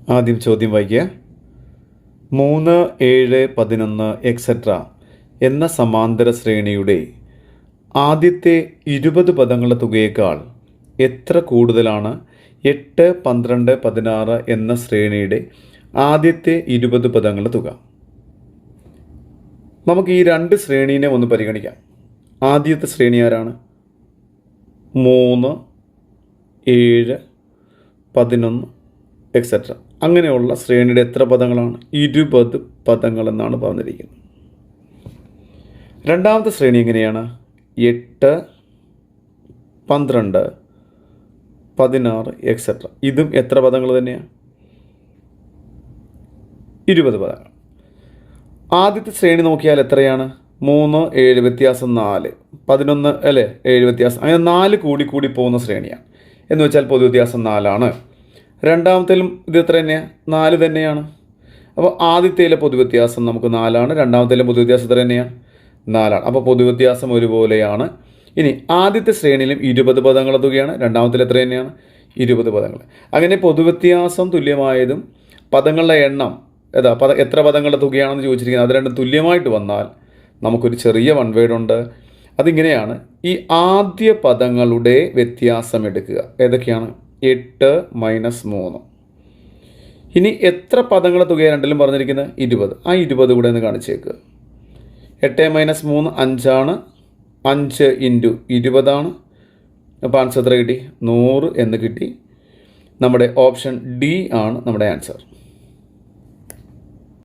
ആദ്യം ചോദ്യം വായിക്കുക. 3, 7, 11 എക്സെട്ര എന്ന സമാന്തര ശ്രേണിയുടെ ആദ്യത്തെ 20 പദങ്ങളുടെ തുകയേക്കാൾ എത്ര കൂടുതലാണ് 8, 12, 16 എന്ന ശ്രേണിയുടെ ആദ്യത്തെ 20 പദങ്ങളുടെ തുക? നമുക്ക് ഈ രണ്ട് ശ്രേണീനെ ഒന്ന് പരിഗണിക്കാം. ആദ്യത്തെ ശ്രേണി ആരാണ്? 3, 7, 11 എക്സെട്ര അങ്ങനെയുള്ള ശ്രേണിയുടെ എത്ര പദങ്ങളാണ്? 20 പദങ്ങളെന്നാണ് പറഞ്ഞിരിക്കുന്നത്. രണ്ടാമത്തെ ശ്രേണി എങ്ങനെയാണ്? 8, 12, 16 എക്സെട്ര. ഇതും എത്ര പദങ്ങൾ തന്നെയാണ്? 20 പദങ്ങൾ. ആദ്യത്തെ ശ്രേണി നോക്കിയാൽ എത്രയാണ്? 3, 7 വ്യത്യാസം 4, 11 അല്ലേ 7 വ്യത്യാസം, അങ്ങനെ 4 കൂടി പോകുന്ന ശ്രേണിയാണ്. എന്ന് വെച്ചാൽ പൊതുവ്യത്യാസം 4ആണ്. രണ്ടാമത്തേലും ഇത് എത്ര തന്നെയാണ്? 4 തന്നെയാണ്. അപ്പോൾ ആദ്യത്തേലെ പൊതുവ്യത്യാസം നമുക്ക് 4ആണ്, രണ്ടാമത്തേലെ പൊതുവ്യത്യാസം എത്ര തന്നെയാണ്? 4ആണ്. അപ്പോൾ പൊതുവ്യത്യാസം ഒരുപോലെയാണ്. ഇനി ആദ്യത്തെ ശ്രേണിയിലും 20 പദങ്ങളുടെ തുകയാണ്, രണ്ടാമത്തിൽ എത്ര തന്നെയാണ്? 20 പദങ്ങൾ. അങ്ങനെ പൊതുവ്യത്യാസം തുല്യമായതും പദങ്ങളുടെ എണ്ണം എത്ര പദങ്ങളുടെ തുകയാണെന്ന് ചോദിച്ചിരിക്കുന്നത്, അത് രണ്ടും തുല്യമായിട്ട് വന്നാൽ നമുക്കൊരു ചെറിയ വൺ വേർഡ് ഉണ്ട്. അതിങ്ങനെയാണ്: ഈ ആദ്യ പദങ്ങളുടെ വ്യത്യാസം എടുക്കുക. ഏതൊക്കെയാണ്? 8 - 3. ഇനി എത്ര പദങ്ങളുടെ തുകയാണ് രണ്ടിലും പറഞ്ഞിരിക്കുന്നത്? 20. ആ 20 കൂടെ ഒന്ന് കാണിച്ചേക്കുക. 8 - 3 5ആണ്. 5 × 20 ആണ്. അപ്പോൾ ആൻസർ എത്ര കിട്ടി? 100 എന്ന് കിട്ടി. നമ്മുടെ ഓപ്ഷൻ ഡി ആണ് നമ്മുടെ ആൻസർ.